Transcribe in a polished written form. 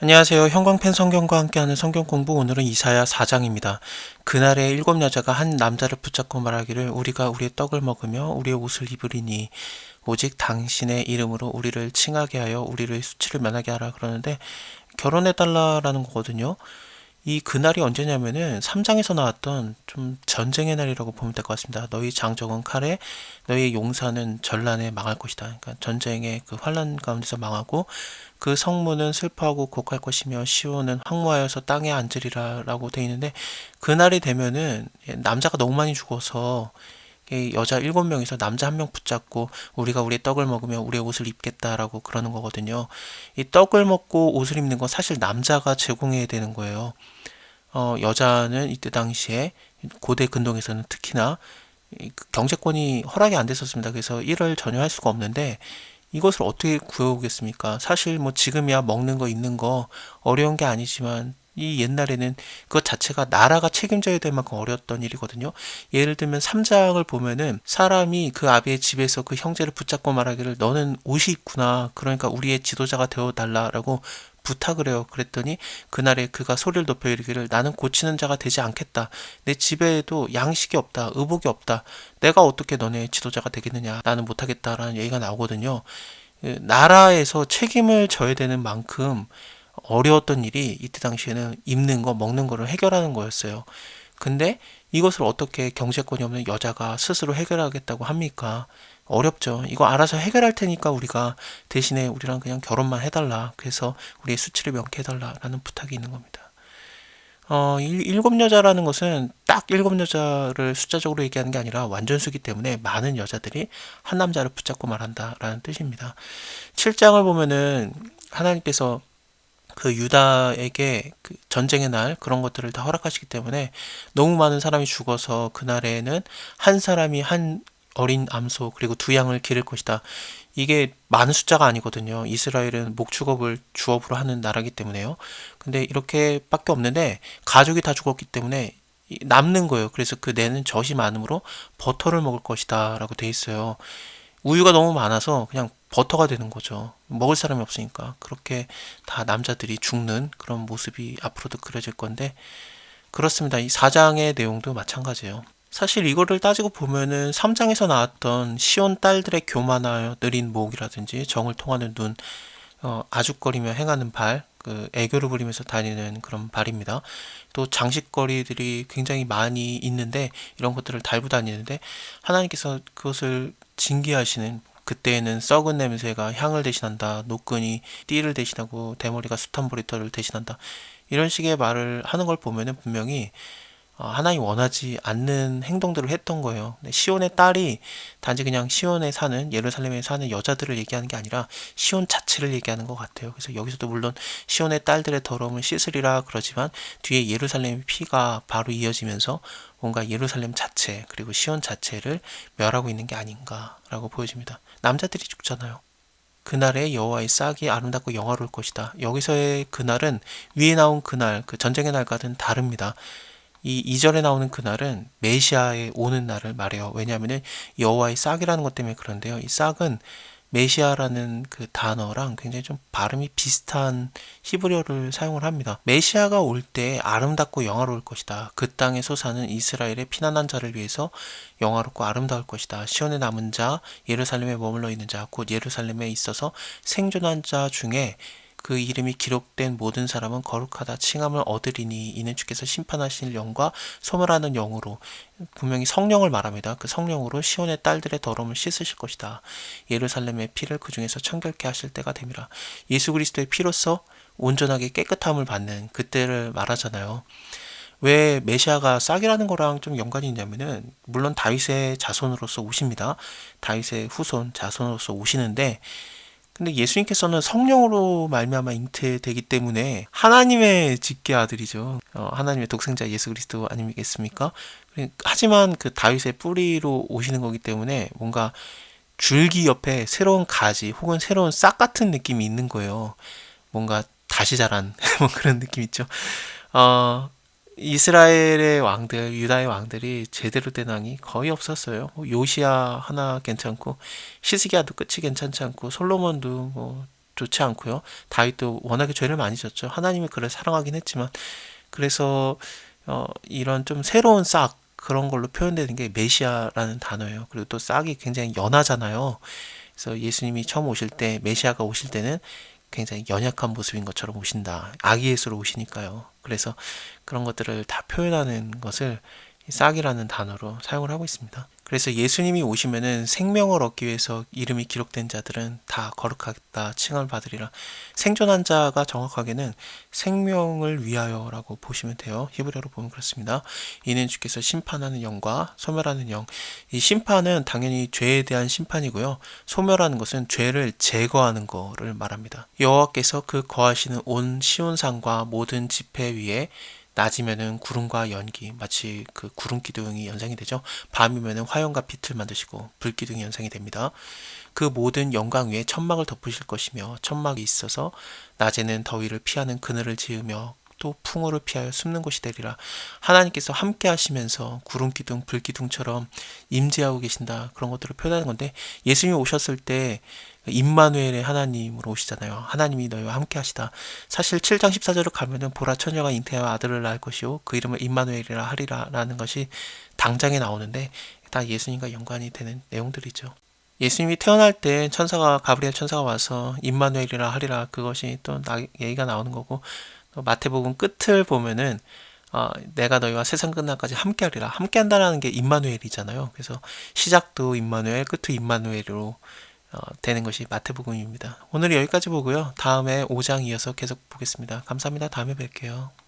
안녕하세요. 형광펜 성경과 함께하는 성경 공부, 오늘은 이사야 4장입니다. 그날에 일곱 여자가 한 남자를 붙잡고 말하기를 우리가 우리의 떡을 먹으며 우리의 옷을 입으리니 오직 당신의 이름으로 우리를 칭하게 하여 우리를 수치를 면하게 하라 그러는데, 결혼해달라라는 거거든요. 이 그날이 언제냐면은 3장에서 나왔던 좀 전쟁의 날이라고 보면 될 것 같습니다. 너희 장정은 칼에, 너희 용사는 전란에 망할 것이다. 그러니까 전쟁의 그 환란 가운데서 망하고, 그 성문은 슬퍼하고 곡할 것이며 시온은 황무하여서 땅에 앉으리라라고 돼 있는데, 그날이 되면은 남자가 너무 많이 죽어서 여자 7명에서 남자 1명 붙잡고 우리가 우리의 떡을 먹으며 우리의 옷을 입겠다라고 그러는 거거든요. 이 떡을 먹고 옷을 입는 건 사실 남자가 제공해야 되는 거예요. 여자는 이때 당시에 고대 근동에서는 특히나 경제권이 허락이 안 됐었습니다. 그래서 일을 전혀 할 수가 없는데, 이것을 어떻게 구해오겠습니까? 사실 뭐 지금이야 먹는 거 입는 거 어려운 게 아니지만, 이 옛날에는 그것 자체가 나라가 책임져야 될 만큼 어려웠던 일이거든요. 예를 들면 3장을 보면은 사람이 그 아비의 집에서 그 형제를 붙잡고 말하기를 너는 옷이 있구나, 그러니까 우리의 지도자가 되어달라라고 부탁을 해요. 그랬더니 그날에 그가 소리를 높여 이르기를 나는 고치는 자가 되지 않겠다. 내 집에도 양식이 없다. 의복이 없다. 내가 어떻게 너네 지도자가 되겠느냐. 나는 못하겠다라는 얘기가 나오거든요. 나라에서 책임을 져야 되는 만큼 어려웠던 일이 이때 당시에는 입는 거, 먹는 거를 해결하는 거였어요. 근데 이것을 어떻게 경제권이 없는 여자가 스스로 해결하겠다고 합니까? 어렵죠. 이거 알아서 해결할 테니까 우리가 대신에 우리랑 그냥 결혼만 해달라. 그래서 우리의 수치를 명쾌해달라라는 부탁이 있는 겁니다. 일곱 여자라는 것은 딱 일곱 여자를 숫자적으로 얘기하는 게 아니라 완전수기 때문에 많은 여자들이 한 남자를 붙잡고 말한다라는 뜻입니다. 7장을 보면은 하나님께서 그 유다에게 그 전쟁의 날 그런 것들을 다 허락하시기 때문에 너무 많은 사람이 죽어서 그날에는 한 사람이 한 어린 암소 그리고 두 양을 기를 것이다. 이게 많은 숫자가 아니거든요. 이스라엘은 목축업을 주업으로 하는 나라기 때문에요. 근데 이렇게밖에 없는데 가족이 다 죽었기 때문에 남는 거예요. 그래서 그 내는 젖이 많으므로 버터를 먹을 것이다 라고 돼 있어요. 우유가 너무 많아서 그냥 버터가 되는 거죠. 먹을 사람이 없으니까. 그렇게 다 남자들이 죽는 그런 모습이 앞으로도 그려질 건데, 그렇습니다. 이 4장의 내용도 마찬가지예요. 사실 이거를 따지고 보면은 3장에서 나왔던 시온 딸들의 교만하여 느린 목이라든지 정을 통하는 눈, 아죽거리며 행하는 발, 그 애교를 부리면서 다니는 그런 발입니다. 또 장식거리들이 굉장히 많이 있는데, 이런 것들을 달고 다니는데 하나님께서 그것을 징계하시는, 그때에는 썩은 냄새가 향을 대신한다, 노끈이 띠를 대신하고 대머리가 숱한 머리털을 대신한다, 이런 식의 말을 하는 걸 보면은 분명히 하나님 원하지 않는 행동들을 했던 거예요. 시온의 딸이 단지 그냥 시온에 사는, 예루살렘에 사는 여자들을 얘기하는 게 아니라 시온 자체를 얘기하는 것 같아요. 그래서 여기서도 물론 시온의 딸들의 더러움을 씻으리라 그러지만 뒤에 예루살렘의 피가 바로 이어지면서 뭔가 예루살렘 자체 그리고 시온 자체를 멸하고 있는 게 아닌가라고 보여집니다. 남자들이 죽잖아요. 그날의 여호와의 싹이 아름답고 영화로울 것이다. 여기서의 그날은 위에 나온 그날, 그 전쟁의 날과는 다릅니다. 이 2절에 나오는 그날은 메시아의 오는 날을 말해요. 왜냐하면 여호와의 싹이라는 것 때문에 그런데요. 이 싹은 메시아라는 그 단어랑 굉장히 좀 발음이 비슷한 히브리어를 사용을 합니다. 메시아가 올 때 아름답고 영화로울 것이다. 그 땅에 솟아는 이스라엘의 피난한 자를 위해서 영화롭고 아름다울 것이다. 시온에 남은 자, 예루살렘에 머물러 있는 자, 곧 예루살렘에 있어서 생존한 자 중에 그 이름이 기록된 모든 사람은 거룩하다 칭함을 얻으리니 이는 주께서 심판하실 영과 소멸하는 영으로, 분명히 성령을 말합니다. 그 성령으로 시온의 딸들의 더러움을 씻으실 것이다. 예루살렘의 피를 그 중에서 청결케 하실 때가 됨이라. 예수 그리스도의 피로서 온전하게 깨끗함을 받는 그때를 말하잖아요. 왜 메시아가 싹이라는 거랑 좀 연관이 있냐면은, 물론 다윗의 자손으로서 오십니다. 다윗의 후손 자손으로서 오시는데, 근데 예수님께서는 성령으로 말미암아 잉태되기 때문에 하나님의 직계 아들이죠. 하나님의 독생자 예수 그리스도 아니겠습니까? 하지만 그 다윗의 뿌리로 오시는 거기 때문에 뭔가 줄기 옆에 새로운 가지 혹은 새로운 싹 같은 느낌이 있는 거예요. 뭔가 다시 자란 뭐 그런 느낌 있죠. 어, 이스라엘의 왕들, 유다의 왕들이 제대로 된 왕이 거의 없었어요. 요시야 하나 괜찮고, 시스기야도 끝이 괜찮지 않고, 솔로몬도 뭐 좋지 않고요. 다윗도 워낙에 죄를 많이 졌죠. 하나님이 그를 사랑하긴 했지만 그래서 이런 좀 새로운 싹 그런 걸로 표현되는 게 메시아라는 단어예요. 그리고 또 싹이 굉장히 연하잖아요. 그래서 예수님이 처음 오실 때 메시아가 오실 때는 굉장히 연약한 모습인 것처럼 오신다. 아기 예수로 오시니까요. 그래서 그런 것들을 다 표현하는 것을 싹이라는 단어로 사용을 하고 있습니다. 그래서 예수님이 오시면은 생명을 얻기 위해서 이름이 기록된 자들은 다 거룩하다 칭함을 받으리라. 생존한 자가 정확하게는 생명을 위하여라고 보시면 돼요. 히브리어로 보면 그렇습니다. 이는 주께서 심판하는 영과 소멸하는 영. 이 심판은 당연히 죄에 대한 심판이고요. 소멸하는 것은 죄를 제거하는 거를 말합니다. 여호와께서 그 거하시는 온 시온산과 모든 지폐 위에 낮이면은 구름과 연기, 마치 그 구름 기둥이 연상이 되죠. 밤이면은 화염과 빛을 만드시고 불 기둥이 연상이 됩니다. 그 모든 영광 위에 천막을 덮으실 것이며 천막이 있어서 낮에는 더위를 피하는 그늘을 지으며 또 풍우를 피하여 숨는 곳이 되리라. 하나님께서 함께 하시면서 구름 기둥, 불 기둥처럼 임재하고 계신다. 그런 것들을 표현하는 건데 예수님이 오셨을 때 임마누엘의 하나님으로 오시잖아요. 하나님이 너희와 함께 하시다. 사실 7장 14절을 가면은 보라 처녀가 잉태하여 아들을 낳을 것이요 그 이름을 임마누엘이라 하리라 라는 것이 당장에 나오는데 다 예수님과 연관이 되는 내용들이죠. 예수님이 태어날 때 천사가 가브리엘 천사가 와서 임마누엘이라 하리라 그것이 또 얘기가 나오는 거고 또 마태복음 끝을 보면은 내가 너희와 세상 끝날까지 함께하리라. 함께한다라는 게 임마누엘이잖아요. 그래서 시작도 임마누엘, 끝도 임마누엘로 되는 것이 마태복음입니다. 오늘 여기까지 보고요. 다음에 5장 이어서 계속 보겠습니다. 감사합니다. 다음에 뵐게요.